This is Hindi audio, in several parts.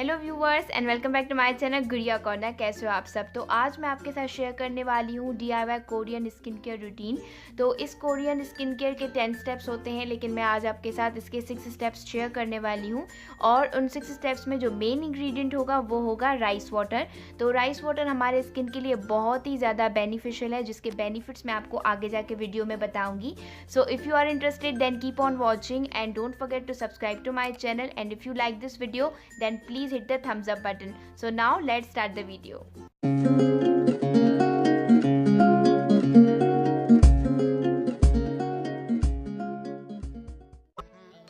Hello viewers and welcome back to my channel Gudiya corner. कैसे हो आप सब। तो आज मैं आपके साथ शेयर करने वाली हूँ DIY Korean skin care routine. तो इस कोरियन स्किन केयर के 10 स्टेप्स होते हैं, लेकिन मैं आज आपके साथ इसके 6 स्टेप्स शेयर करने वाली हूँ। और उन 6 स्टेप्स में जो मेन इंग्रेडिएंट होगा वो होगा राइस वाटर। तो राइस वाटर हमारे स्किन के लिए बहुत ही ज़्यादा बेनिफिशियल है, जिसके बेनिफिट्स मैं आपको आगे जाके वीडियो में बताऊँगी। So if you are interested then keep on watching and don't forget to subscribe to my channel, and if you like this video then please hit the thumbs up button. So now let's start the video.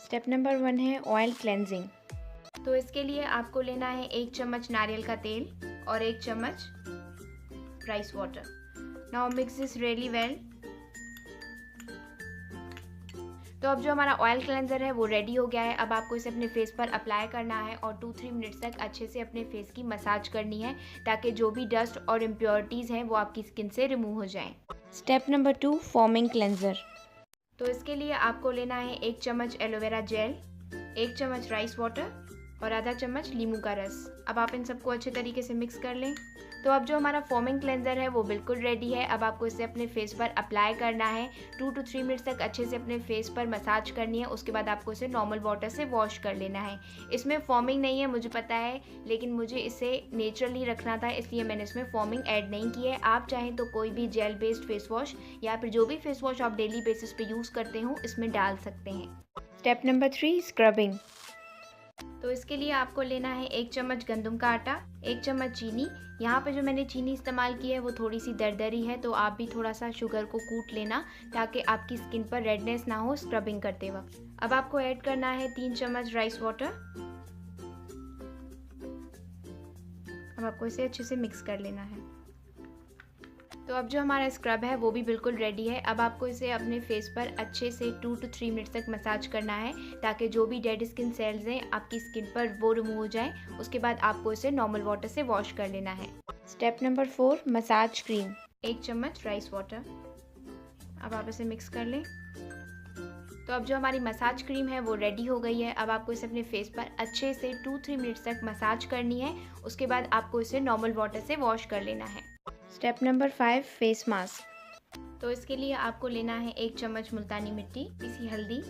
Step number 1 है ऑयल क्लेंजिंग। तो इसके लिए आपको लेना है 1 चम्मच नारियल का तेल और 1 चम्मच rice water. Now mix this really well. तो अब जो हमारा ऑयल क्लेंजर है वो रेडी हो गया है। अब आपको इसे अपने फेस पर अप्लाई करना है और 2-3 मिनट्स तक अच्छे से अपने फेस की मसाज करनी है, ताकि जो भी डस्ट और इम्प्योरिटीज़ हैं वो आपकी स्किन से रिमूव हो जाएं। Step number 2 forming cleanser. तो इसके लिए आपको लेना है 1 चम्मच एलोवेरा जेल, 1 चम्मच राइस वाटर और आधा चम्मच नींबू का रस। अब आप इन सबको अच्छे तरीके से मिक्स कर लें। तो अब जो हमारा फॉर्मिंग क्लेंजर है वो बिल्कुल रेडी है। अब आपको इसे अपने फेस पर अप्लाई करना है। 2 to 3 मिनट्स तक अच्छे से अपने फेस पर मसाज करनी है। उसके बाद आपको इसे नॉर्मल वाटर से वॉश कर लेना है। इसमें फॉर्मिंग नहीं है, मुझे पता है, लेकिन मुझे इसे नेचुरली रखना था, इसलिए मैंने इसमें फॉर्मिंग ऐड नहीं की है। आप चाहें तो कोई भी जेल बेस्ड फेस वॉश या फिर जो भी फेस वॉश आप डेली बेसिस पे यूज़ करते हो इसमें डाल सकते हैं। Step number 3 scrubbing. तो इसके लिए आपको लेना है 1 चम्मच गंदम का आटा, 1 चम्मच चीनी। यहाँ पे जो मैंने चीनी इस्तेमाल की है वो थोड़ी सी दरदरी है, तो आप भी थोड़ा सा शुगर को कूट लेना ताकि आपकी स्किन पर रेडनेस ना हो स्क्रबिंग करते वक्त। अब आपको ऐड करना है 3 चम्मच राइस वाटर। अब आपको इसे अच्छे से मिक्स कर लेना है। तो अब जो हमारा स्क्रब है वो भी बिल्कुल रेडी है। अब आपको इसे अपने फेस पर अच्छे से 2 to 3 मिनट्स तक मसाज करना है, ताकि जो भी डेड स्किन सेल्स हैं आपकी स्किन पर वो रिमूव हो जाएं। उसके बाद आपको इसे नॉर्मल वाटर से वॉश कर लेना है। स्टेप नंबर 4 मसाज क्रीम, 1 चम्मच राइस वाटर। अब आप इसे मिक्स कर लें। तो अब जो हमारी मसाज क्रीम है वो रेडी हो गई है। अब आपको इसे अपने फेस पर अच्छे से 2-3 मिनट्स तक मसाज करनी है। उसके बाद आपको इसे नॉर्मल वाटर से वॉश कर लेना है। Step number 5 face mask. तो इसके लिए आपको लेना है 1 चम्मच मुल्तानी मिट्टी, पीसी हल्दी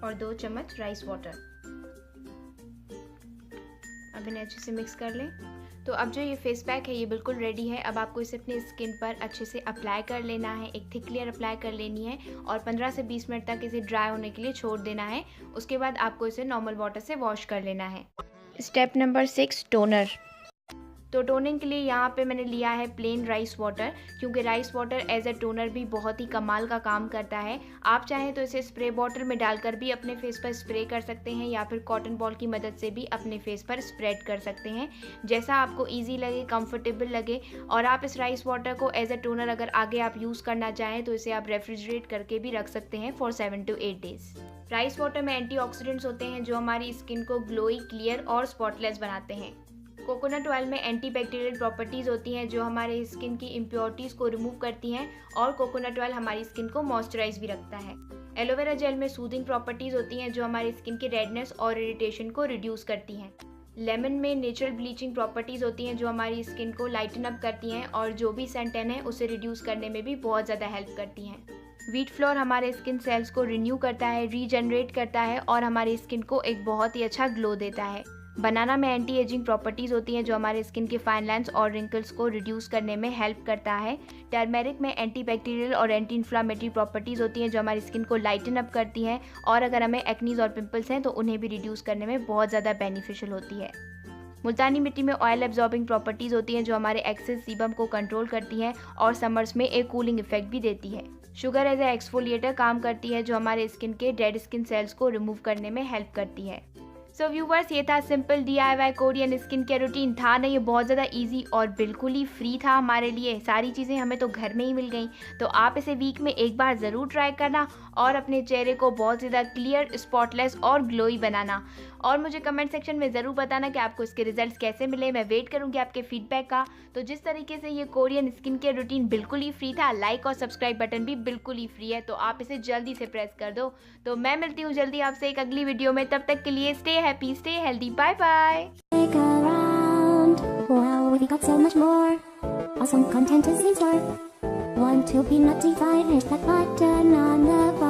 और 2 चम्मच राइस वाटर। अब इन्हें अच्छे से मिक्स कर लें। तो अब जो ये फेस पैक है ये बिल्कुल रेडी है। अब आपको इसे अपनी स्किन पर अच्छे से अप्लाई कर लेना है, एक थिक लेयर अप्लाई कर लेनी है और 15 से 20 मिनट तक इसे ड्राई होने के लिए छोड़ देना है। उसके बाद आपको इसे नॉर्मल वाटर से वॉश कर लेना है। Step number 6 toner. तो टोनिंग के लिए यहाँ पे मैंने लिया है प्लेन राइस वाटर, क्योंकि rice water as a toner भी बहुत ही कमाल का काम करता है। आप चाहें तो इसे स्प्रे बॉटल में डालकर भी अपने फेस पर स्प्रे कर सकते हैं, या फिर कॉटन बॉल की मदद से भी अपने फेस पर स्प्रेड कर सकते हैं, जैसा आपको ईजी लगे, कंफर्टेबल लगे। और आप इस राइस वाटर को एज अ टोनर अगर आगे आप यूज़ करना चाहें तो इसे आप रेफ्रिजरेट करके भी रख सकते हैं for 7 to 8 days. Rice water में एंटीऑक्सीडेंट्स होते हैं जो हमारी स्किन को ग्लोई, क्लियर और स्पॉटलेस बनाते हैं। कोकोनट ऑयल में एंटीबैक्टीरियल प्रॉपर्टीज़ होती हैं जो हमारे स्किन की इम्प्योरिटीज़ को रिमूव करती हैं, और कोकोनट ऑयल हमारी स्किन को मॉइस्चराइज भी रखता है। एलोवेरा जेल में सूदिंग प्रॉपर्टीज़ होती हैं जो हमारी स्किन की रेडनेस और इरिटेशन को रिड्यूस करती हैं। लेमन में नेचुरल ब्लीचिंग प्रॉपर्टीज़ होती हैं जो हमारी स्किन को लाइटन अप करती हैं, और जो भी सन टैन है उसे रिड्यूस करने में भी बहुत ज़्यादा हेल्प करती हैं। व्हीट फ्लोर हमारे स्किन सेल्स को रिन्यू करता है, रीजनरेट करता है और हमारी स्किन को एक बहुत ही अच्छा ग्लो देता है। बनाना में एंटी एजिंग प्रॉपर्टीज़ होती हैं जो हमारे स्किन के फाइन लाइंस और रिंकल्स को रिड्यूस करने में हेल्प करता है। टर्मेरिक में एंटी बैक्टीरियल और एंटी इन्फ्लामेटरी प्रॉपर्टीज़ होती हैं जो हमारी स्किन को लाइटन अप करती हैं, और अगर हमें एक्नीज और पिंपल्स हैं तो उन्हें भी रिड्यूस करने में बहुत ज़्यादा बेनिफिशियल होती है। मुल्तानी मिट्टी में ऑयल एब्जॉर्बिंग प्रॉपर्टीज़ होती हैं जो हमारे एक्सेस सीबम को कंट्रोल करती हैं और समर्स में एक कूलिंग इफेक्ट भी देती है। शुगर एज ए एक्सफोलिएटर काम करती है जो हमारे स्किन के डेड स्किन सेल्स को रिमूव करने में हेल्प करती है। सो व्यूवर्स, ये था simple DIY Korean skin care routine. था ना ये बहुत ज़्यादा इजी और बिल्कुल ही फ्री था हमारे लिए। सारी चीज़ें हमें तो घर में ही मिल गई। तो आप इसे वीक में एक बार ज़रूर ट्राई करना और अपने चेहरे को बहुत ज़्यादा क्लियर, स्पॉटलेस और ग्लोई बनाना। और मुझे कमेंट सेक्शन में ज़रूर बताना कि आपको इसके रिजल्ट्स कैसे मिले। मैं वेट करूँगी आपके फीडबैक का। तो जिस तरीके से ये कोरियन स्किन केयर रूटीन बिल्कुल ही फ्री था, लाइक और सब्सक्राइब बटन भी बिल्कुल ही फ्री है, तो आप इसे जल्दी से प्रेस कर दो। तो मैं मिलती हूँ जल्दी आपसे एक अगली वीडियो में। तब तक के लिए stay happy, stay healthy, bye bye. Wow, we got so much more. Awesome content is in store. Want to be notified? Hit that button on the bottom.